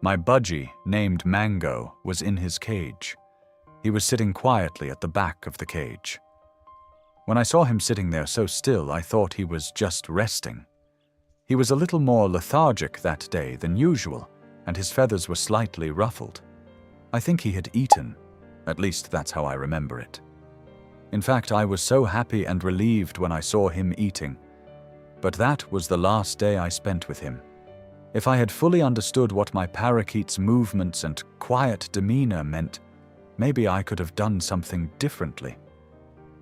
My Budgie, named Mango, was in his cage. He was sitting quietly at the back of the cage. When I saw him sitting there so still, I thought he was just resting. He was a little more lethargic that day than usual, and his feathers were slightly ruffled. I think he had eaten. At least that's how I remember it. In fact, I was so happy and relieved when I saw him eating. But that was the last day I spent with him. If I had fully understood what my parakeet's movements and quiet demeanor meant, maybe I could have done something differently.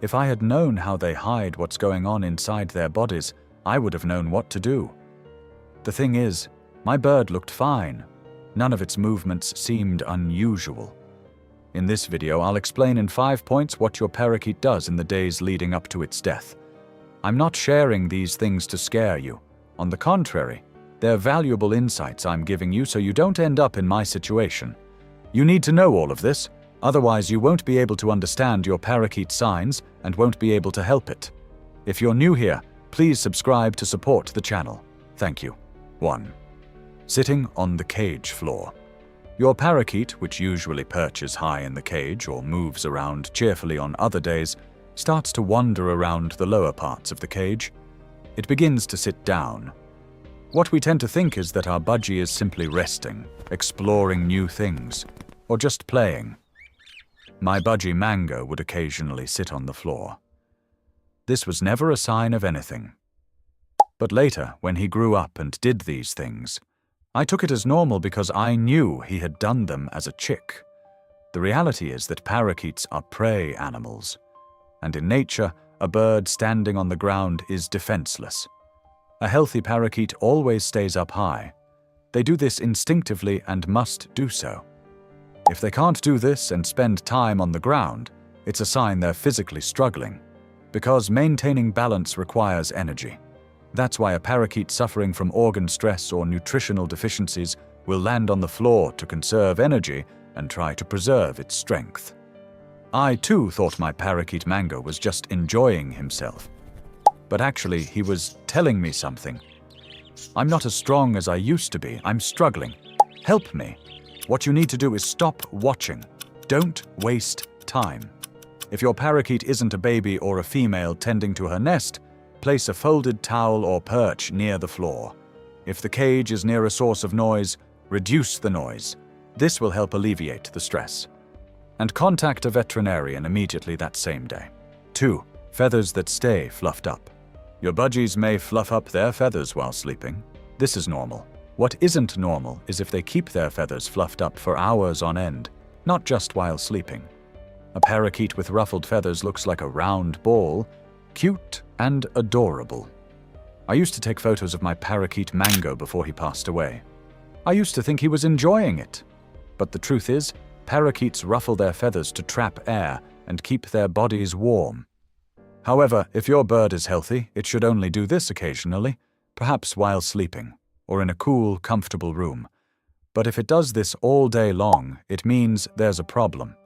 If I had known how they hide what's going on inside their bodies, I would have known what to do. The thing is, my bird looked fine. None of its movements seemed unusual. In this video, I'll explain in 5 points what your parakeet does in the days leading up to its death. I'm not sharing these things to scare you. On the contrary, they're valuable insights I'm giving you so you don't end up in my situation. You need to know all of this, otherwise you won't be able to understand your parakeet's signs and won't be able to help it. If you're new here, please subscribe to support the channel. Thank you. 1. Sitting on the cage floor. Your parakeet, which usually perches high in the cage or moves around cheerfully on other days, starts to wander around the lower parts of the cage. It begins to sit down. What we tend to think is that our budgie is simply resting, exploring new things, or just playing. My budgie Mango would occasionally sit on the floor. This was never a sign of anything. But later, when he grew up and did these things, I took it as normal because I knew he had done them as a chick. The reality is that parakeets are prey animals, and in nature, a bird standing on the ground is defenseless. A healthy parakeet always stays up high. They do this instinctively and must do so. If they can't do this and spend time on the ground, it's a sign they're physically struggling, because maintaining balance requires energy. That's why a parakeet suffering from organ stress or nutritional deficiencies will land on the floor to conserve energy and try to preserve its strength. I too thought my parakeet Mango was just enjoying himself. But actually, he was telling me something. I'm not as strong as I used to be. I'm struggling. Help me. What you need to do is stop watching. Don't waste time. If your parakeet isn't a baby or a female tending to her nest, place a folded towel or perch near the floor. If the cage is near a source of noise, reduce the noise. This will help alleviate the stress. And contact a veterinarian immediately that same day. 2. Feathers that stay fluffed up. Your budgies may fluff up their feathers while sleeping. This is normal. What isn't normal is if they keep their feathers fluffed up for hours on end, not just while sleeping. A parakeet with ruffled feathers looks like a round ball, cute and adorable. I used to take photos of my parakeet Mango before he passed away. I used to think he was enjoying it. But the truth is, parakeets ruffle their feathers to trap air and keep their bodies warm. However, if your bird is healthy, it should only do this occasionally, perhaps while sleeping, or in a cool, comfortable room. But if it does this all day long, it means there's a problem,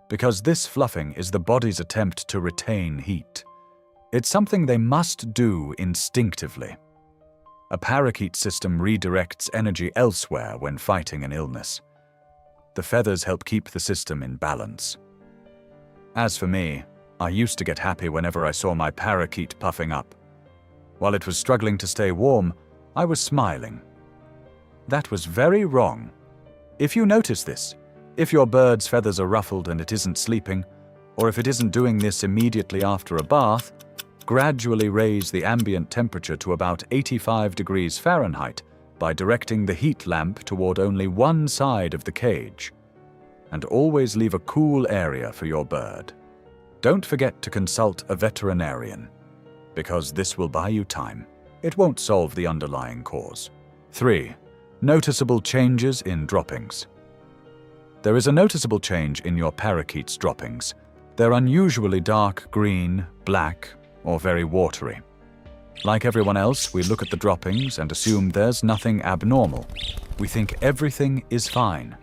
because this fluffing is the body's attempt to retain heat. It's something they must do instinctively. A parakeet system redirects energy elsewhere when fighting an illness. The feathers help keep the system in balance. As for me, I used to get happy whenever I saw my parakeet puffing up. While it was struggling to stay warm, I was smiling. That was very wrong. If you notice this, if your bird's feathers are ruffled and it isn't sleeping, or if it isn't doing this immediately after a bath, gradually raise the ambient temperature to about 85 degrees Fahrenheit by directing the heat lamp toward only one side of the cage. And always leave a cool area for your bird. Don't forget to consult a veterinarian, because this will buy you time. It won't solve the underlying cause. 3. Noticeable changes in droppings. There is a noticeable change in your parakeet's droppings. They're unusually dark green, black, or very watery. Like everyone else, we look at the droppings and assume there's nothing abnormal. We think everything is fine.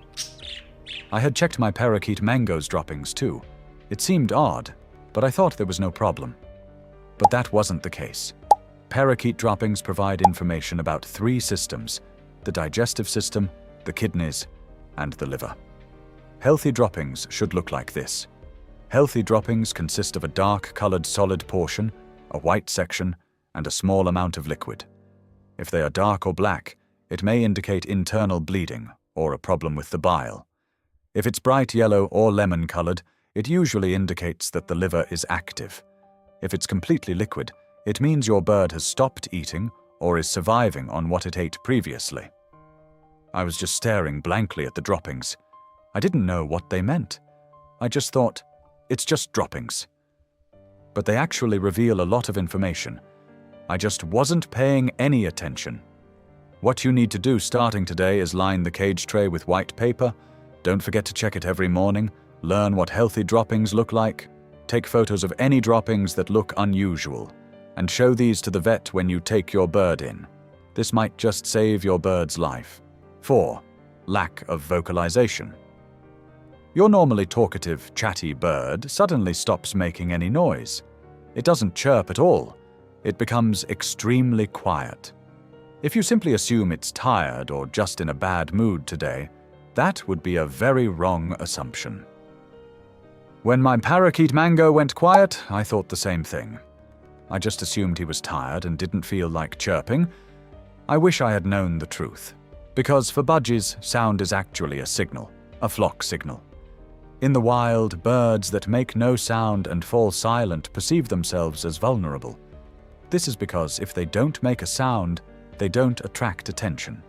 I had checked my parakeet Mango's droppings too. It seemed odd, but I thought there was no problem. But that wasn't the case. Parakeet droppings provide information about 3 systems: the digestive system, the kidneys, and the liver. Healthy droppings should look like this. Healthy droppings consist of a dark-colored solid portion, a white section, and a small amount of liquid. If they are dark or black, it may indicate internal bleeding or a problem with the bile. If it's bright yellow or lemon-colored, it usually indicates that the liver is active. If it's completely liquid, it means your bird has stopped eating or is surviving on what it ate previously. I was just staring blankly at the droppings. I didn't know what they meant. I just thought, it's just droppings. But they actually reveal a lot of information. I just wasn't paying any attention. What you need to do starting today is line the cage tray with white paper. Don't forget to check it every morning. Learn what healthy droppings look like. Take photos of any droppings that look unusual, and show these to the vet when you take your bird in. This might just save your bird's life. 4. Lack of vocalization. Your normally talkative, chatty bird suddenly stops making any noise. It doesn't chirp at all. It becomes extremely quiet. If you simply assume it's tired or just in a bad mood today, that would be a very wrong assumption. When my parakeet Mango went quiet, I thought the same thing. I just assumed he was tired and didn't feel like chirping. I wish I had known the truth. Because for budgies, sound is actually a signal, a flock signal. In the wild, birds that make no sound and fall silent perceive themselves as vulnerable. This is because if they don't make a sound, they don't attract attention,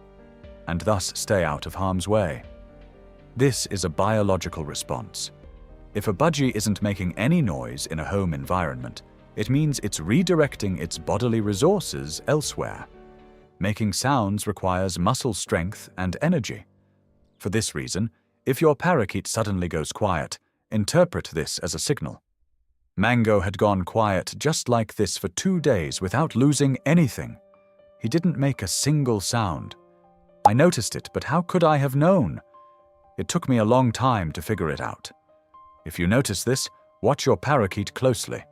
and thus stay out of harm's way. This is a biological response. If a budgie isn't making any noise in a home environment, it means it's redirecting its bodily resources elsewhere. Making sounds requires muscle strength and energy. For this reason, if your parakeet suddenly goes quiet, interpret this as a signal. Mango had gone quiet just like this for 2 days without losing anything. He didn't make a single sound. I noticed it, but how could I have known? It took me a long time to figure it out. If you notice this, watch your parakeet closely.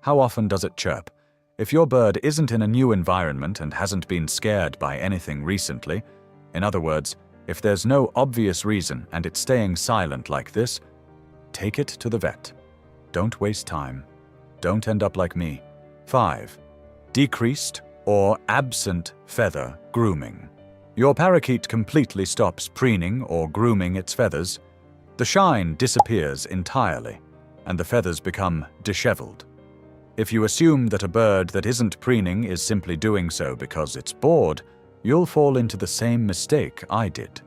How often does it chirp? If your bird isn't in a new environment and hasn't been scared by anything recently, in other words, if there's no obvious reason and it's staying silent like this, take it to the vet. Don't waste time. Don't end up like me. 5. Decreased or absent feather grooming. Your parakeet completely stops preening or grooming its feathers. The shine disappears entirely, and the feathers become disheveled. If you assume that a bird that isn't preening is simply doing so because it's bored, you'll fall into the same mistake I did.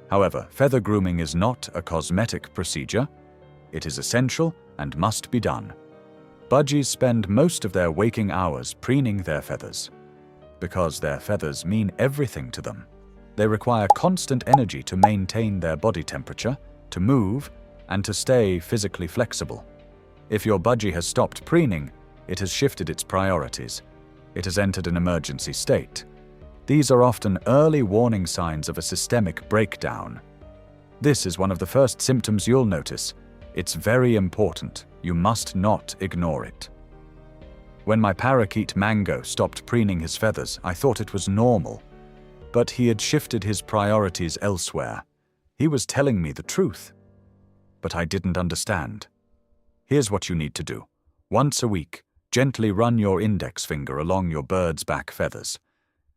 However, feather grooming is not a cosmetic procedure. It is essential and must be done. Budgies spend most of their waking hours preening their feathers. Because their feathers mean everything to them. They require constant energy to maintain their body temperature, to move, and to stay physically flexible. If your budgie has stopped preening, it has shifted its priorities. It has entered an emergency state. These are often early warning signs of a systemic breakdown. This is one of the first symptoms you'll notice. It's very important. You must not ignore it. When my parakeet Mango stopped preening his feathers, I thought it was normal. But he had shifted his priorities elsewhere. He was telling me the truth. But I didn't understand. Here's what you need to do. Once a week, gently run your index finger along your bird's back feathers.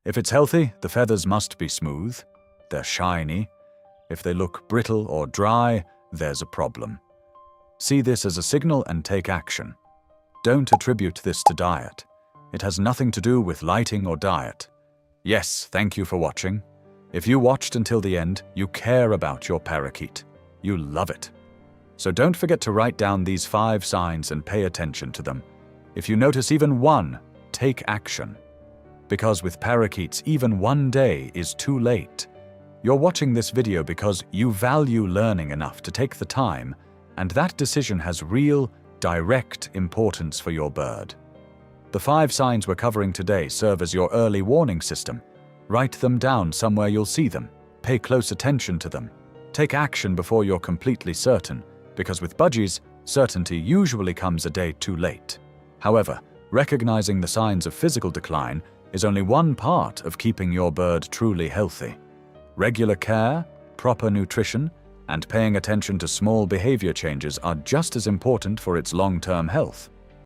If it's healthy, the feathers must be smooth. They're shiny. If they look brittle or dry, there's a problem. See this as a signal and take action. Don't attribute this to diet. It has nothing to do with lighting or diet. Yes, thank you for watching. If you watched until the end, you care about your parakeet. You love it. So don't forget to write down these 5 signs and pay attention to them. If you notice even one, take action. Because with parakeets, even 1 day is too late. You're watching this video because you value learning enough to take the time, and that decision has real, direct importance for your bird. The 5 signs we're covering today serve as your early warning system. Write them down somewhere you'll see them. Pay close attention to them. Take action before you're completely certain, because with budgies, certainty usually comes a day too late. However, recognizing the signs of physical decline is only one part of keeping your bird truly healthy. Regular care, proper nutrition, and paying attention to small behavior changes are just as important for its long-term health.